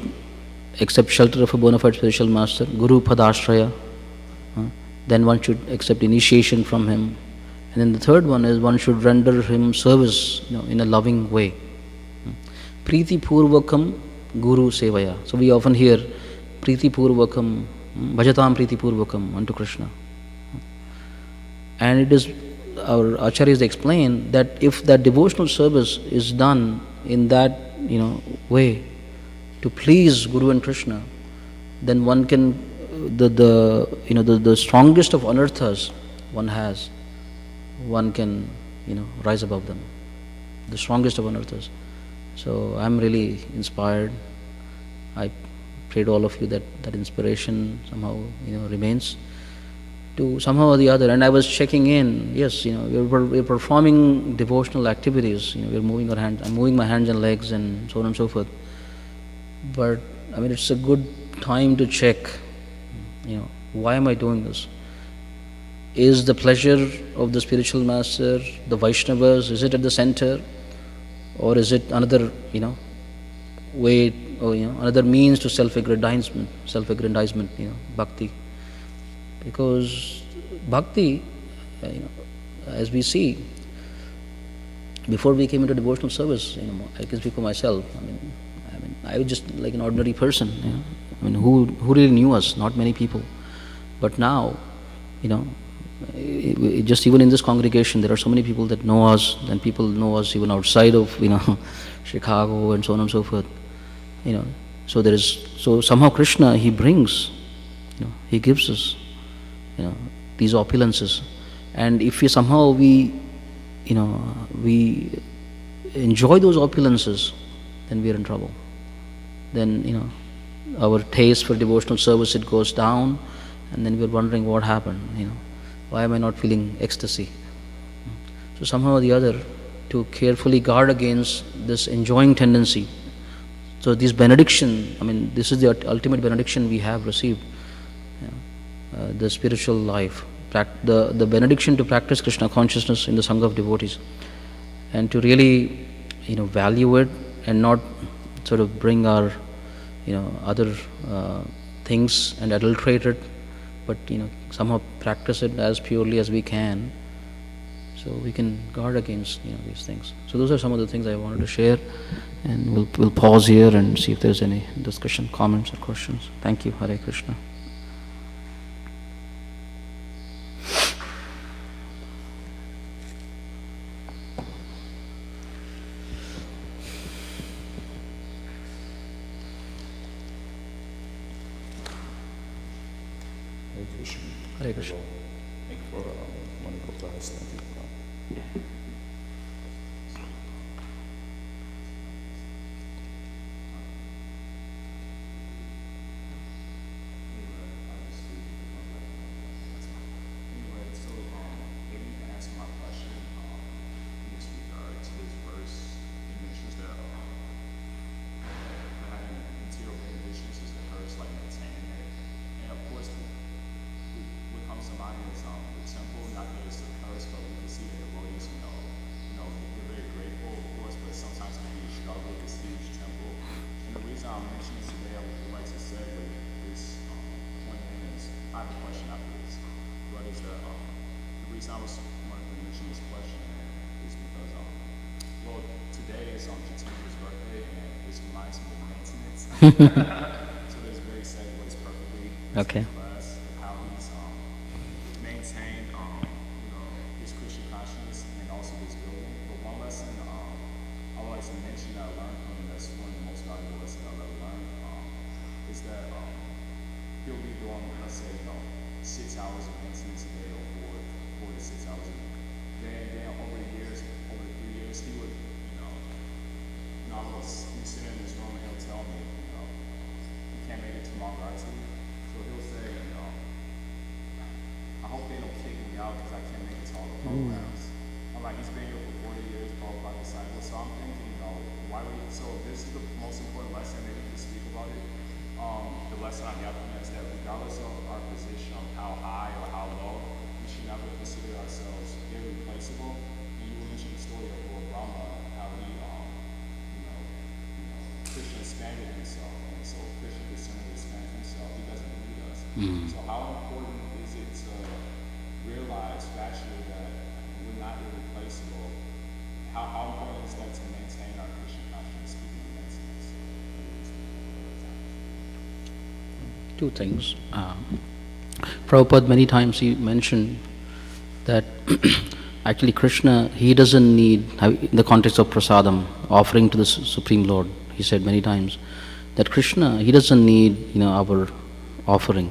accept shelter of a bona fide spiritual master, Guru Padashraya. Then one should accept initiation from him, and then the third one is one should render him service, in a loving way. Priti Purvakam Guru Sevaya. So we often hear Priti Purvakam, Bhajatam Priti Purvakam unto Krishna. And it is, our acharyas explain that if that devotional service is done in that, way to please Guru and Krishna, then one can, the strongest of anarthas one has, one can, rise above them. The strongest of anarthas. So I'm really inspired. I pray to all of you that inspiration somehow, remains to somehow or the other. And I was checking in, yes, we're performing devotional activities, we're moving our hands, I'm moving my hands and legs and so on and so forth. But it's a good time to check, why am I doing this? Is the pleasure of the spiritual master, the Vaishnavas, is it at the center? Or is it another, way, or another means to self-aggrandizement, bhakti? Because bhakti, as we see, before we came into devotional service, I can speak for myself. I was just like an ordinary person. Who really knew us? Not many people. But now, just even in this congregation, there are so many people that know us, and people know us even outside of, Chicago and so on and so forth. So somehow Krishna, he brings, he gives us, these opulences. And if we enjoy those opulences, then we are in trouble. Then, our taste for devotional service, it goes down, and then we're wondering what happened, why am I not feeling ecstasy? So somehow or the other, to carefully guard against this enjoying tendency. So this benediction, this is the ultimate benediction we have received, the spiritual life, the benediction to practice Krishna consciousness in the Sangha of devotees, and to really, value it and not sort of bring our, other things and adulterate it, but somehow practice it as purely as we can, so we can guard against these things. So those are some of the things I wanted to share, and we'll pause here and see if there's any discussion, comments or questions. Thank you. Hare Krishna. Hare Krishna. Thank you for a wonderful class. Thank you. So this very segues perfectly okay. Class of how he's maintained his Krishna consciousness and also was a mention I learned from him. That's one of the most valuable lessons I've ever learned. Is that he'll be doing, let's say, 6 hours of maintenance a day, or 4 to 6 hours a day. Then over the years, over the few years, he would, I was sitting in this room and he'll tell me, you can't make it tomorrow, right? So he'll say, I hope they don't kick me out because I can't make it to all the programs. I'm like, he's been here for 40 years, qualified disciple. So I'm thinking, why would he? So this is the most important lesson that he can speak about it. The lesson I got from that is that regardless of our position, of how high or how low, we should never consider ourselves irreplaceable. And you mentioned the story of Lord Brahma, how he, Krishna expanded himself, and so Krishna could simply expand himself. He doesn't need us. So how important is it to realize factually that we're not irreplaceable? How important is that to maintain our Krishna consciousness, speaking against us? Two things. Prabhupada many times he mentioned that actually Krishna, he doesn't need, in the context of prasadam, offering to the Supreme Lord, he said many times that Krishna, he doesn't need our offering.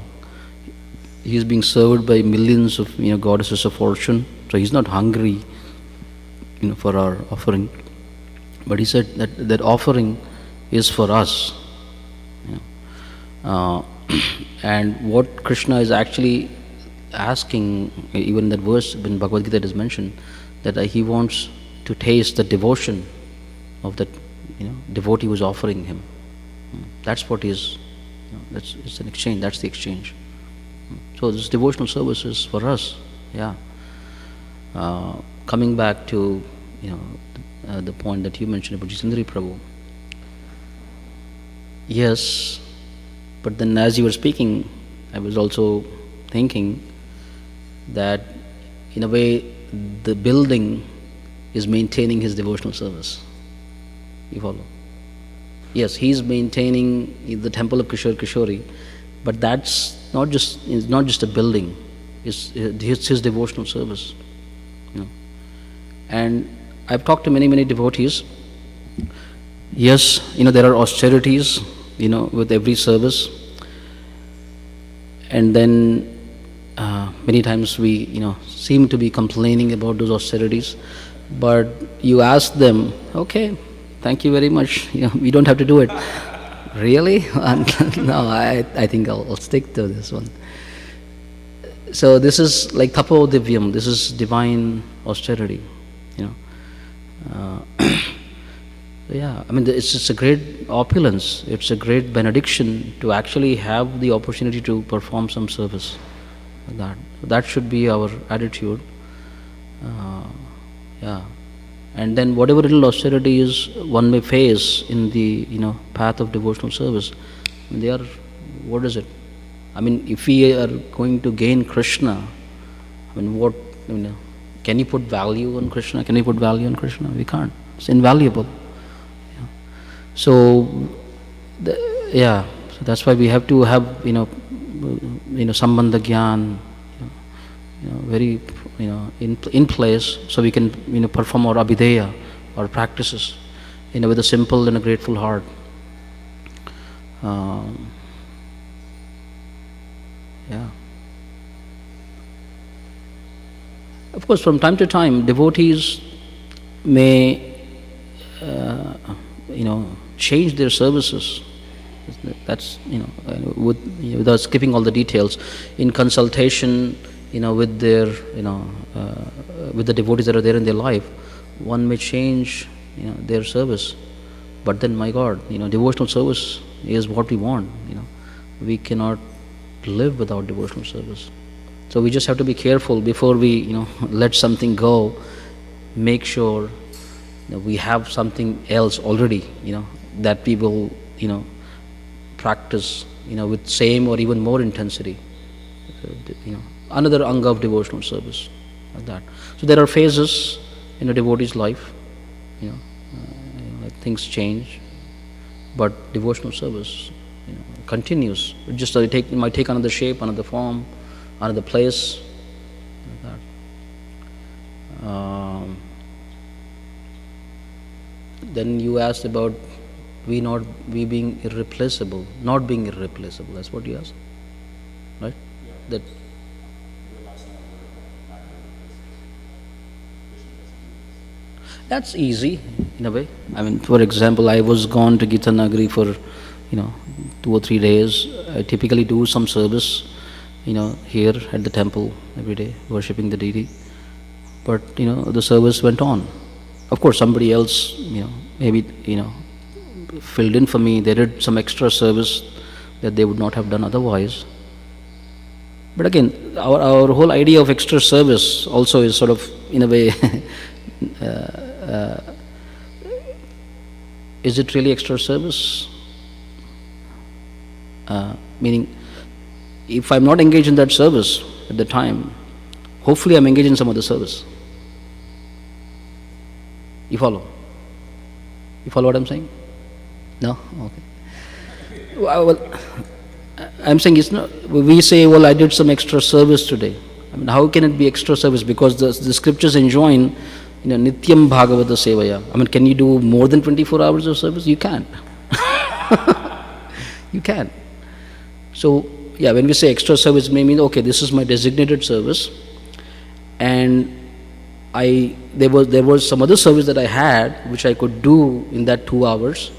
He is being served by millions of goddesses of fortune, so he's not hungry for our offering. But he said that offering is for us. And what Krishna is actually asking, even in that verse when Bhagavad Gita is mentioned, that he wants to taste the devotion of that devotee who is offering him. That's what is, it's an exchange, that's the exchange. So this devotional service is for us, yeah. Coming back to the point that you mentioned about Jitendra Prabhu. Yes, but then as you were speaking, I was also thinking that in a way the building is maintaining his devotional service. You follow? Yes, he's maintaining the temple of Kishore Kishori, but it's not just a building, it's his devotional service. And I've talked to many devotees. Yes, there are austerities, with every service. And then many times we, seem to be complaining about those austerities. But you ask them, okay, thank you very much, we don't have to do it. Really? No, I think I'll stick to this one. So this is like tapo divyam, this is divine austerity, yeah, I mean, it's a great opulence, it's a great benediction to actually have the opportunity to perform some service like that. That should be our attitude. Yeah. And then whatever little austerity is one may face in the path of devotional service, they are, what is it? I mean, if we are going to gain Krishna, I mean, can you put value on Krishna? Can we put value on Krishna? We can't. It's invaluable. Yeah. So that's why we have to have sambandha gyan, very in place, so we can perform our abhideya, our practices, with a simple and a grateful heart. Yeah. Of course, from time to time, devotees may change their services. That's without skipping all the details, in consultation with their with the devotees that are there in their life, one may change their service. But then, my God, devotional service is what we want. We cannot live without devotional service. So we just have to be careful before we let something go. Make sure we have something else already, that we will practice with same or even more intensity. Another anga of devotional service, like that. So there are phases in a devotee's life. Things change, but devotional service continues. It might take another shape, another form, another place, like that. then you asked about we being irreplaceable, not being irreplaceable. That's what you asked, right? That that's easy in a way. I mean, for example, I was gone to Gitanagari for 2 or 3 days. I typically do some service, here at the temple every day, worshipping the deity. But the service went on. Of course, somebody else, maybe filled in for me. They did some extra service that they would not have done otherwise. But again, our whole idea of extra service also is sort of, in a way, is it really extra service? Meaning, if I'm not engaged in that service at the time, hopefully I'm engaged in some other service. You follow? You follow what I'm saying? No? Okay. Well, I'm saying it's not, we say, well, I did some extra service today. I mean, how can it be extra service? Because the scriptures enjoin, Nityam Bhagavata Sevaya. I mean, can you do more than 24 hours of service? You can't. You can. So, yeah, when we say extra service, may mean, okay, this is my designated service, and there was some other service that I had which I could do in that 2 hours,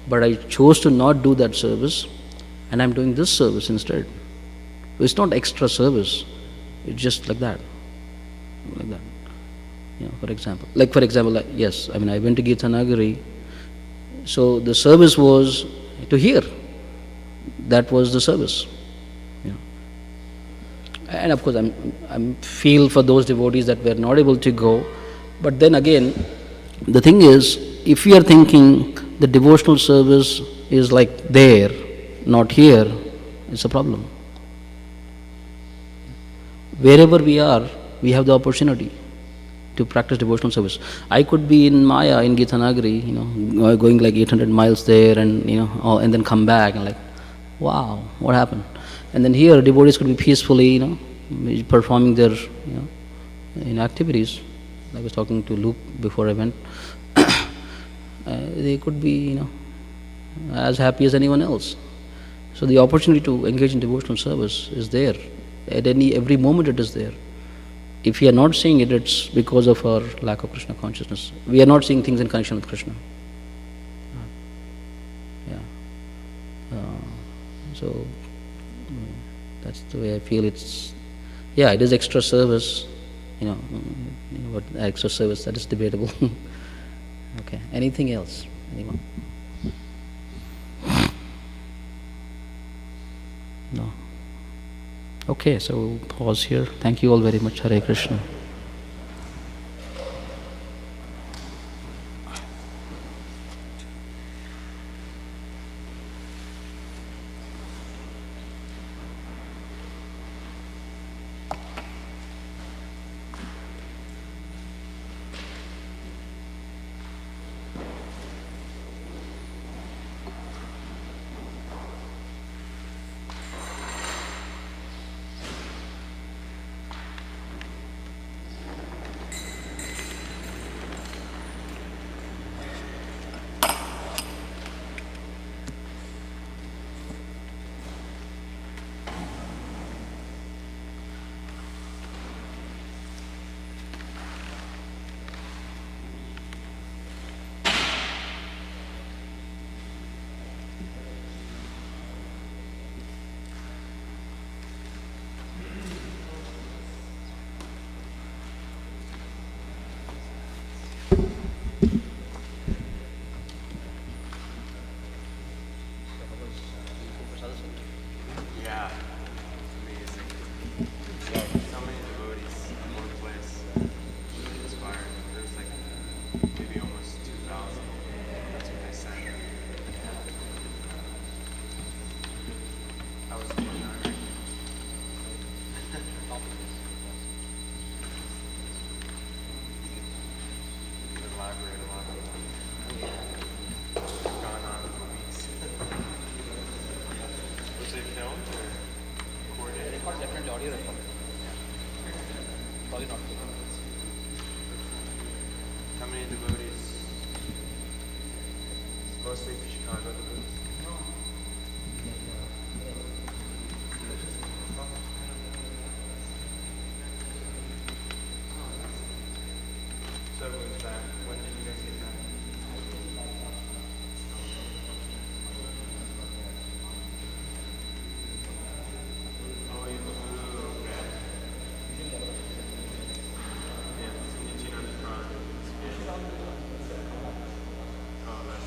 but I chose to not do that service, and I'm doing this service instead. So it's not extra service. It's just like that. Like that. For example. Yes, I mean, I went to Gitanagari, so the service was to hear. That was the service. And of course, I feel for those devotees that were not able to go. But then again, the thing is, if we are thinking the devotional service is like there, not here, it's a problem. Wherever we are, we have the opportunity to practice devotional service. I could be in Maya, in Gitanagari, going like 800 miles there, and and then come back and like, wow, what happened? And then here, devotees could be peacefully, performing their, activities. I was talking to Luke before I went. They could be, as happy as anyone else. So the opportunity to engage in devotional service is there. At every moment it is there. If we are not seeing it, it's because of our lack of Krishna consciousness. We are not seeing things in connection with Krishna. So that's the way I feel. It is extra service, what extra service, that is debatable. Okay, anything else? Anyone? No? Okay, so we'll pause here. Thank you all very much. Hare Krishna. How many devotees mostly Chicago, the boots? So everyone's back. When did you guys get back? Oh, you okay. Yeah, it's itching on the front. It's good. Oh, that's